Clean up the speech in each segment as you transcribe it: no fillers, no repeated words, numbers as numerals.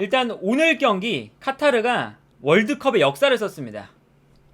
일단 오늘 경기 카타르가 월드컵의 역사를 썼습니다.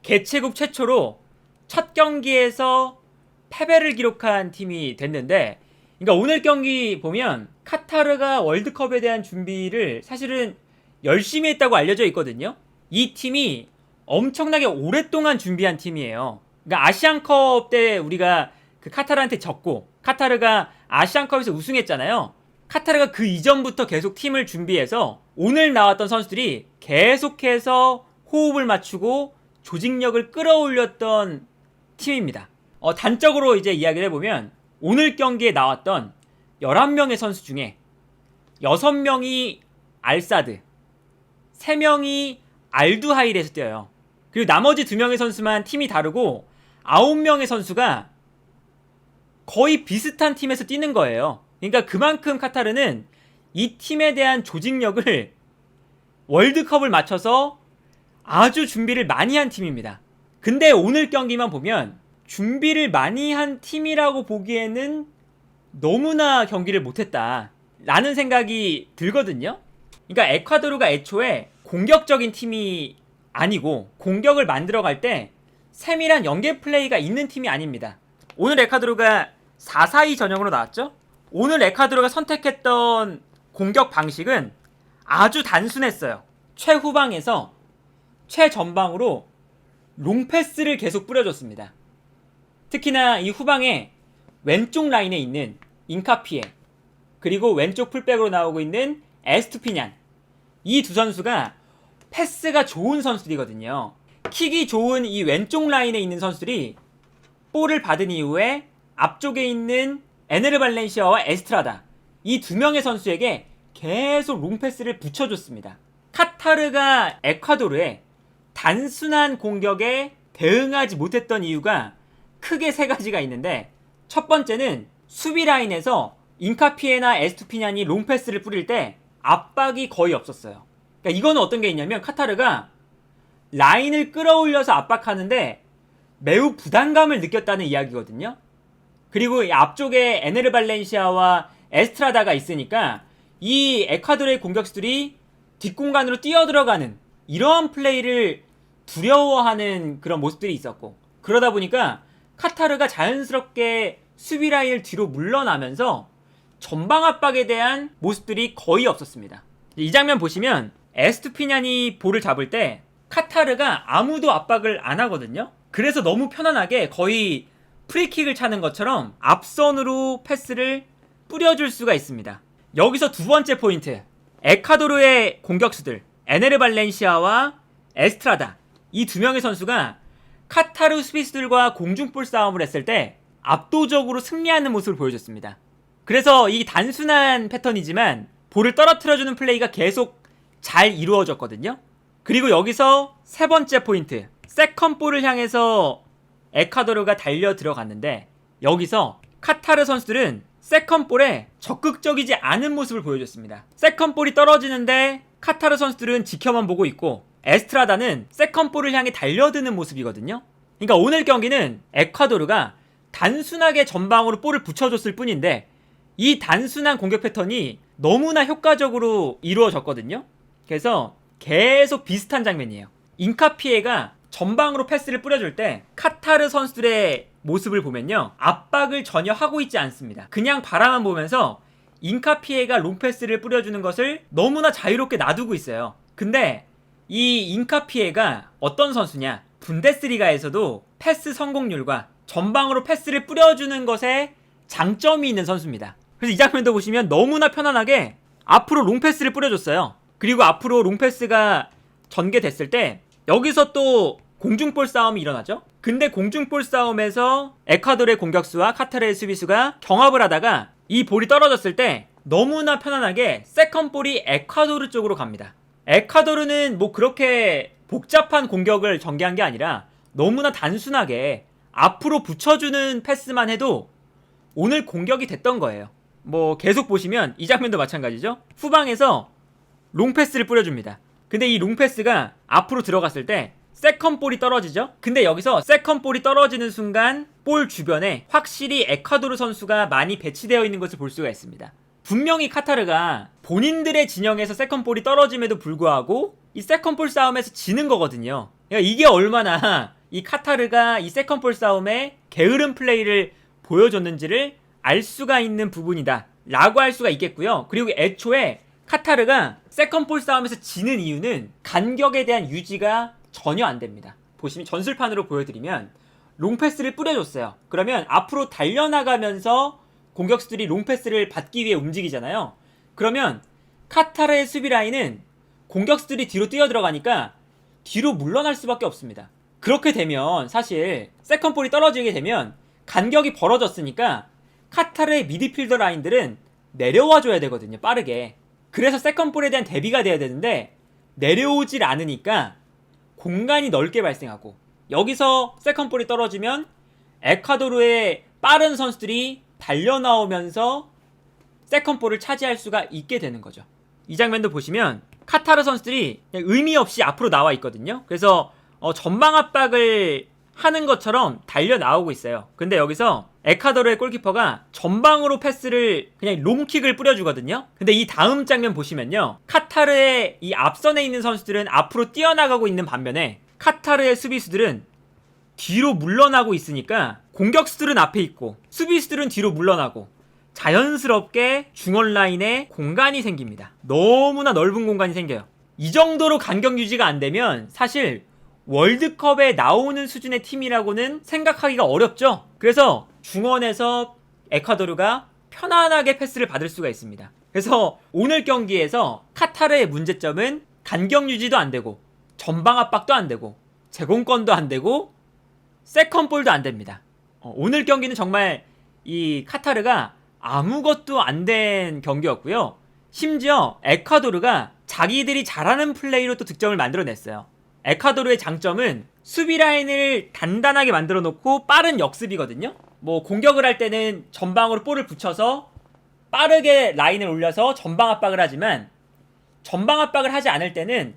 개최국 최초로 첫 경기에서 패배를 기록한 팀이 됐는데, 그러니까 오늘 경기 보면 카타르가 월드컵에 대한 준비를 사실은 열심히 했다고 알려져 있거든요. 이 팀이 엄청나게 오랫동안 준비한 팀이에요. 그러니까 아시안컵 때 우리가 그 카타르한테 졌고 카타르가 아시안컵에서 우승했잖아요. 카타르가 그 이전부터 계속 팀을 준비해서 오늘 나왔던 선수들이 계속해서 호흡을 맞추고 조직력을 끌어올렸던 팀입니다. 단적으로 이제 이야기를 해보면 오늘 경기에 나왔던 11명의 선수 중에 6명이 알사드, 3명이 알두하일에서 뛰어요. 그리고 나머지 2명의 선수만 팀이 다르고 9명의 선수가 거의 비슷한 팀에서 뛰는 거예요. 그러니까 그만큼 카타르는 이 팀에 대한 조직력을 월드컵을 맞춰서 아주 준비를 많이 한 팀입니다. 근데 오늘 경기만 보면 준비를 많이 한 팀이라고 보기에는 너무나 경기를 못했다 라는 생각이 들거든요. 그러니까 에콰도르가 애초에 공격적인 팀이 아니고 공격을 만들어갈 때 세밀한 연계 플레이가 있는 팀이 아닙니다. 오늘 에콰도르가 4-4-2 전형으로 나왔죠. 오늘 에콰도르가 선택했던 공격 방식은 아주 단순했어요. 최후방에서 최전방으로 롱패스를 계속 뿌려줬습니다. 특히나 이 후방에 왼쪽 라인에 있는 인카피에, 그리고 왼쪽 풀백으로 나오고 있는 에스투피냔, 이 두 선수가 패스가 좋은 선수들이거든요. 킥이 좋은 이 왼쪽 라인에 있는 선수들이 볼을 받은 이후에 앞쪽에 있는 에네르 발렌시아와 에스트라다, 이 두 명의 선수에게 계속 롱패스를 붙여줬습니다. 카타르가 에콰도르에 단순한 공격에 대응하지 못했던 이유가 크게 3가지가 있는데, 첫 번째는 수비 라인에서 인카피에나 에스투피냔이 롱패스를 뿌릴 때 압박이 거의 없었어요. 그러니까 이거는 어떤 게 있냐면 카타르가 라인을 끌어올려서 압박하는데 매우 부담감을 느꼈다는 이야기거든요. 그리고 이 앞쪽에 에네르 발렌시아와 에스트라다가 있으니까 이 에콰도르의 공격수들이 뒷공간으로 뛰어들어가는 이러한 플레이를 두려워하는 그런 모습들이 있었고, 그러다 보니까 카타르가 자연스럽게 수비 라인을 뒤로 물러나면서 전방 압박에 대한 모습들이 거의 없었습니다. 이 장면 보시면 에스투피냔이 볼을 잡을 때 카타르가 아무도 압박을 안 하거든요. 그래서 너무 편안하게 거의 프리킥을 차는 것처럼 앞선으로 패스를 뿌려줄 수가 있습니다. 여기서 두 번째 포인트, 에콰도르의 공격수들 에네르 발렌시아와 에스트라다, 이 두 명의 선수가 카타르 수비수들과 공중볼 싸움을 했을 때 압도적으로 승리하는 모습을 보여줬습니다. 그래서 이 단순한 패턴이지만 볼을 떨어뜨려주는 플레이가 계속 잘 이루어졌거든요. 그리고 여기서 세 번째 포인트, 세컨볼을 향해서 에콰도르가 달려 들어갔는데 여기서 카타르 선수들은 세컨볼에 적극적이지 않은 모습을 보여줬습니다. 세컨볼이 떨어지는데 카타르 선수들은 지켜만 보고 있고 에스트라다는 세컨볼을 향해 달려드는 모습이거든요. 그러니까 오늘 경기는 에콰도르가 단순하게 전방으로 볼을 붙여줬을 뿐인데 이 단순한 공격 패턴이 너무나 효과적으로 이루어졌거든요. 그래서 계속 비슷한 장면이에요. 인카피에가 전방으로 패스를 뿌려줄 때 카타르 선수들의 모습을 보면요, 압박을 전혀 하고 있지 않습니다. 그냥 바라만 보면서 인카피에가 롱패스를 뿌려주는 것을 너무나 자유롭게 놔두고 있어요. 근데 이 인카피에가 어떤 선수냐, 분데스리가에서도 패스 성공률과 전방으로 패스를 뿌려주는 것에 장점이 있는 선수입니다. 그래서 이 장면도 보시면 너무나 편안하게 앞으로 롱패스를 뿌려줬어요. 그리고 앞으로 롱패스가 전개됐을 때 여기서 또 공중볼 싸움이 일어나죠. 근데 공중볼 싸움에서 에콰도르의 공격수와 카타르의 수비수가 경합을 하다가 이 볼이 떨어졌을 때 너무나 편안하게 세컨볼이 에콰도르 쪽으로 갑니다. 에콰도르는 뭐 그렇게 복잡한 공격을 전개한 게 아니라 너무나 단순하게 앞으로 붙여주는 패스만 해도 오늘 공격이 됐던 거예요. 뭐 계속 보시면 이 장면도 마찬가지죠. 후방에서 롱패스를 뿌려줍니다. 근데 이 롱패스가 앞으로 들어갔을 때 세컨볼이 떨어지죠. 근데 여기서 세컨볼이 떨어지는 순간 볼 주변에 확실히 에콰도르 선수가 많이 배치되어 있는 것을 볼 수가 있습니다. 분명히 카타르가 본인들의 진영에서 세컨볼이 떨어짐에도 불구하고 이 세컨볼 싸움에서 지는 거거든요. 그러니까 이게 얼마나 이 카타르가 이 세컨볼 싸움에 게으른 플레이를 보여줬는지를 알 수가 있는 부분이다 라고 할 수가 있겠고요. 그리고 애초에 카타르가 세컨볼 싸움에서 지는 이유는 간격에 대한 유지가 전혀 안 됩니다. 보시면 전술판으로 보여드리면 롱패스를 뿌려줬어요. 그러면 앞으로 달려나가면서 공격수들이 롱패스를 받기 위해 움직이잖아요. 그러면 카타르의 수비 라인은 공격수들이 뒤로 뛰어들어가니까 뒤로 물러날 수밖에 없습니다. 그렇게 되면 사실 세컨볼이 떨어지게 되면 간격이 벌어졌으니까 카타르의 미드필더 라인들은 내려와줘야 되거든요. 빠르게. 그래서 세컨볼에 대한 대비가 돼야 되는데 내려오질 않으니까 공간이 넓게 발생하고, 여기서 세컨볼이 떨어지면 에콰도르의 빠른 선수들이 달려나오면서 세컨볼을 차지할 수가 있게 되는 거죠. 이 장면도 보시면 카타르 선수들이 그냥 의미 없이 앞으로 나와 있거든요. 그래서 전방 압박을 하는 것처럼 달려 나오고 있어요. 근데 여기서 에콰도르의 골키퍼가 전방으로 패스를 그냥 롱킥을 뿌려주거든요. 근데 이 다음 장면 보시면요, 카타르의 이 앞선에 있는 선수들은 앞으로 뛰어나가고 있는 반면에 카타르의 수비수들은 뒤로 물러나고 있으니까 공격수들은 앞에 있고 수비수들은 뒤로 물러나고 자연스럽게 중원 라인에 공간이 생깁니다. 너무나 넓은 공간이 생겨요. 이 정도로 간격 유지가 안 되면 사실 월드컵에 나오는 수준의 팀이라고는 생각하기가 어렵죠. 그래서 중원에서 에콰도르가 편안하게 패스를 받을 수가 있습니다. 그래서 오늘 경기에서 카타르의 문제점은 간격 유지도 안 되고 전방 압박도 안 되고 제공권도 안 되고 세컨볼도 안 됩니다. 오늘 경기는 정말 이 카타르가 아무것도 안 된 경기였고요. 심지어 에콰도르가 자기들이 잘하는 플레이로 또 득점을 만들어냈어요. 에콰도르의 장점은 수비 라인을 단단하게 만들어 놓고 빠른 역습이거든요. 뭐 공격을 할 때는 전방으로 볼을 붙여서 빠르게 라인을 올려서 전방 압박을 하지만 전방 압박을 하지 않을 때는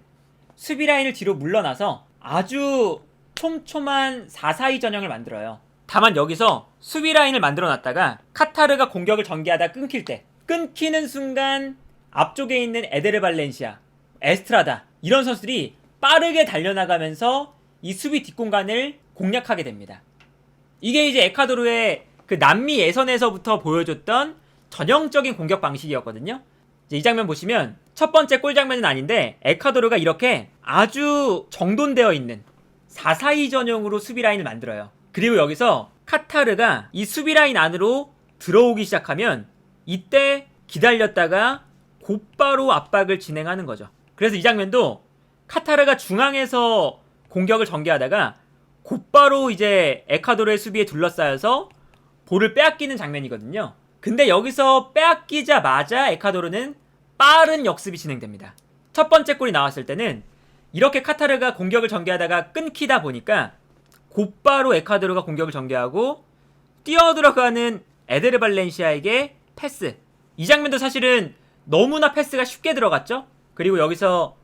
수비 라인을 뒤로 물러나서 아주 촘촘한 4-4-2 전형을 만들어요. 다만 여기서 수비 라인을 만들어 놨다가 카타르가 공격을 전개하다 끊길 때, 끊기는 순간 앞쪽에 있는 에데르 발렌시아, 에스트라다 이런 선수들이 빠르게 달려나가면서 이 수비 뒷공간을 공략하게 됩니다. 이게 이제 에콰도르의 그 남미 예선에서부터 보여줬던 전형적인 공격 방식이었거든요. 이제 이 장면 보시면 첫 번째 골 장면은 아닌데 에콰도르가 이렇게 아주 정돈되어 있는 4-4-2 전형으로 수비 라인을 만들어요. 그리고 여기서 카타르가 이 수비 라인 안으로 들어오기 시작하면 이때 기다렸다가 곧바로 압박을 진행하는 거죠. 그래서 이 장면도 카타르가 중앙에서 공격을 전개하다가 곧바로 이제 에콰도르의 수비에 둘러싸여서 볼을 빼앗기는 장면이거든요. 근데 여기서 빼앗기자마자 에콰도르는 빠른 역습이 진행됩니다. 첫 번째 골이 나왔을 때는 이렇게 카타르가 공격을 전개하다가 끊기다 보니까 곧바로 에콰도르가 공격을 전개하고 뛰어들어가는 에데르 발렌시아에게 패스. 이 장면도 사실은 너무나 패스가 쉽게 들어갔죠. 그리고 여기서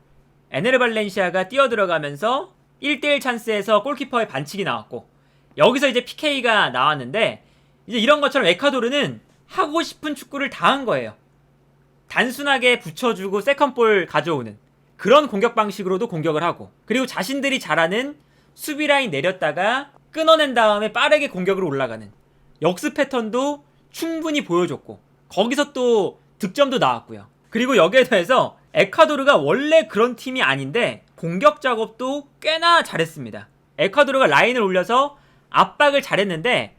에데르 발렌시아가 뛰어들어가면서 1대1 찬스에서 골키퍼의 반칙이 나왔고, 여기서 이제 PK가 나왔는데, 이제 이런 것처럼 에콰도르는 하고 싶은 축구를 다 한 거예요. 단순하게 붙여주고 세컨볼 가져오는 그런 공격 방식으로도 공격을 하고, 그리고 자신들이 잘하는 수비 라인 내렸다가 끊어낸 다음에 빠르게 공격으로 올라가는 역습 패턴도 충분히 보여줬고, 거기서 또 득점도 나왔고요. 그리고 여기에 더해서 에콰도르가 원래 그런 팀이 아닌데 공격 작업도 꽤나 잘했습니다. 에콰도르가 라인을 올려서 압박을 잘했는데,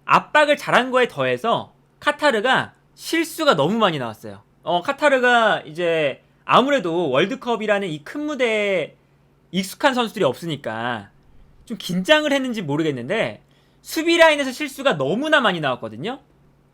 압박을 잘한 거에 더해서 카타르가 실수가 너무 많이 나왔어요. 카타르가 이제 아무래도 월드컵이라는 이 큰 무대에 익숙한 선수들이 없으니까 좀 긴장을 했는지 모르겠는데 수비 라인에서 실수가 너무나 많이 나왔거든요.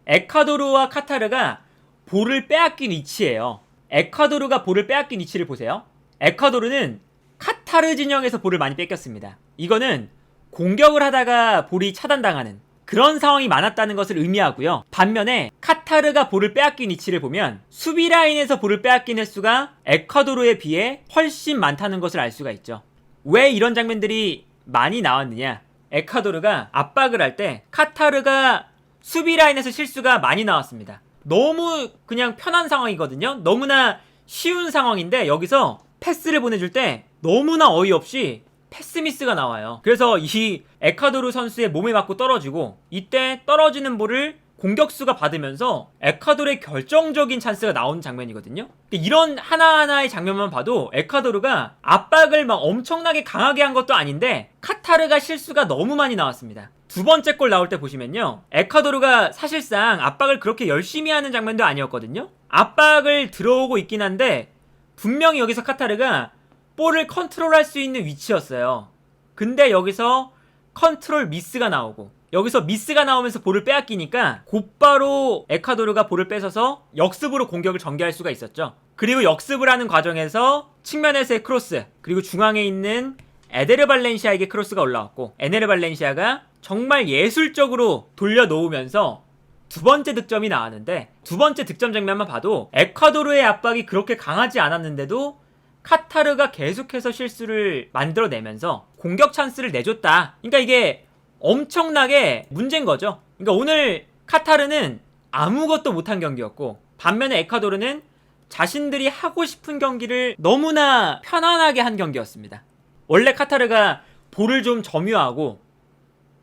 에콰도르와 카타르가 볼을 빼앗긴 위치예요. 에콰도르가 볼을 빼앗긴 위치를 보세요. 에콰도르는 카타르 진영에서 볼을 많이 뺏겼습니다. 이거는 공격을 하다가 볼이 차단당하는 그런 상황이 많았다는 것을 의미하고요. 반면에 카타르가 볼을 빼앗긴 위치를 보면 수비 라인에서 볼을 빼앗긴 횟수가 에콰도르에 비해 훨씬 많다는 것을 알 수가 있죠. 왜 이런 장면들이 많이 나왔느냐? 에콰도르가 압박을 할 때 카타르가 수비 라인에서 실수가 많이 나왔습니다. 너무 그냥 편한 상황이거든요. 너무나 쉬운 상황인데 여기서 패스를 보내줄 때 너무나 어이없이 패스미스가 나와요. 그래서 이 에콰도르 선수의 몸에 맞고 떨어지고, 이때 떨어지는 볼을 공격수가 받으면서 에콰도르의 결정적인 찬스가 나오는 장면이거든요. 이런 하나하나의 장면만 봐도 에콰도르가 압박을 막 엄청나게 강하게 한 것도 아닌데 카타르가 실수가 너무 많이 나왔습니다. 두 번째 골 나올 때 보시면요, 에콰도르가 사실상 압박을 그렇게 열심히 하는 장면도 아니었거든요. 압박을 들어오고 있긴 한데 분명히 여기서 카타르가 볼을 컨트롤할 수 있는 위치였어요. 근데 여기서 컨트롤 미스가 나오고, 여기서 미스가 나오면서 볼을 빼앗기니까 곧바로 에콰도르가 볼을 뺏어서 역습으로 공격을 전개할 수가 있었죠. 그리고 역습을 하는 과정에서 측면에서의 크로스, 그리고 중앙에 있는 에네르 발렌시아에게 크로스가 올라왔고, 에네르 발렌시아가 정말 예술적으로 돌려놓으면서 두 번째 득점이 나왔는데, 두 번째 득점 장면만 봐도 에콰도르의 압박이 그렇게 강하지 않았는데도 카타르가 계속해서 실수를 만들어내면서 공격 찬스를 내줬다. 그러니까 이게 엄청나게 문제인 거죠. 그러니까 오늘 카타르는 아무것도 못한 경기였고, 반면에 에콰도르는 자신들이 하고 싶은 경기를 너무나 편안하게 한 경기였습니다. 원래 카타르가 볼을 좀 점유하고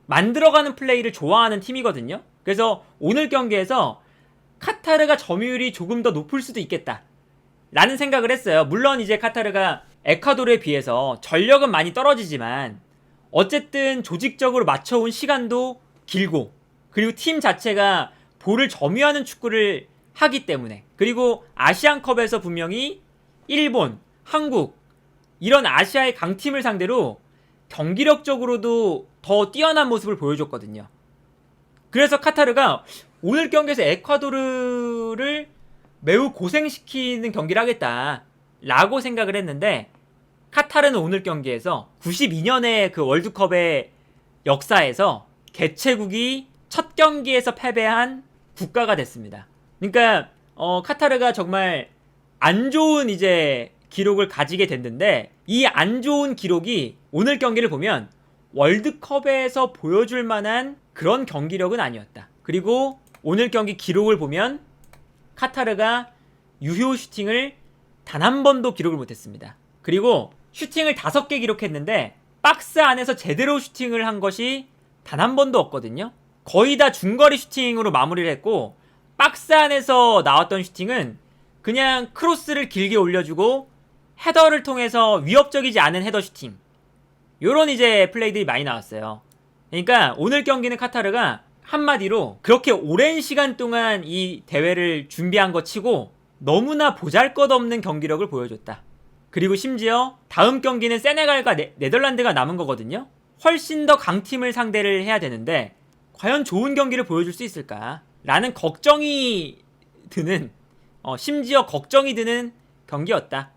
만들어가는 플레이를 좋아하는 팀이거든요. 그래서 오늘 경기에서 카타르가 점유율이 조금 더 높을 수도 있겠다 라는 생각을 했어요. 물론 이제 카타르가 에콰도르에 비해서 전력은 많이 떨어지지만 어쨌든 조직적으로 맞춰온 시간도 길고, 그리고 팀 자체가 볼을 점유하는 축구를 하기 때문에, 그리고 아시안컵에서 분명히 일본, 한국 이런 아시아의 강팀을 상대로 경기력적으로도 더 뛰어난 모습을 보여줬거든요. 그래서 카타르가 오늘 경기에서 에콰도르를 매우 고생시키는 경기를 하겠다 라고 생각을 했는데, 카타르는 오늘 경기에서 92년의 그 월드컵의 역사에서 개최국이 첫 경기에서 패배한 국가가 됐습니다. 그러니까 카타르가 정말 안 좋은 이제 기록을 가지게 됐는데, 이 안 좋은 기록이 오늘 경기를 보면 월드컵에서 보여줄 만한 그런 경기력은 아니었다. 그리고 오늘 경기 기록을 보면 카타르가 유효 슈팅을 단 한 번도 기록을 못했습니다. 그리고 슈팅을 5개 기록했는데 박스 안에서 제대로 슈팅을 한 것이 단 한 번도 없거든요. 거의 다 중거리 슈팅으로 마무리를 했고, 박스 안에서 나왔던 슈팅은 그냥 크로스를 길게 올려주고 헤더를 통해서 위협적이지 않은 헤더 슈팅, 요런 이제 플레이들이 많이 나왔어요. 그러니까 오늘 경기는 카타르가 한마디로 그렇게 오랜 시간 동안 이 대회를 준비한 것 치고 너무나 보잘것없는 경기력을 보여줬다. 그리고 심지어 다음 경기는 세네갈과 네덜란드가 남은 거거든요. 훨씬 더 강팀을 상대를 해야 되는데 과연 좋은 경기를 보여줄 수 있을까 라는 걱정이 드는, 심지어 걱정이 드는 경기였다.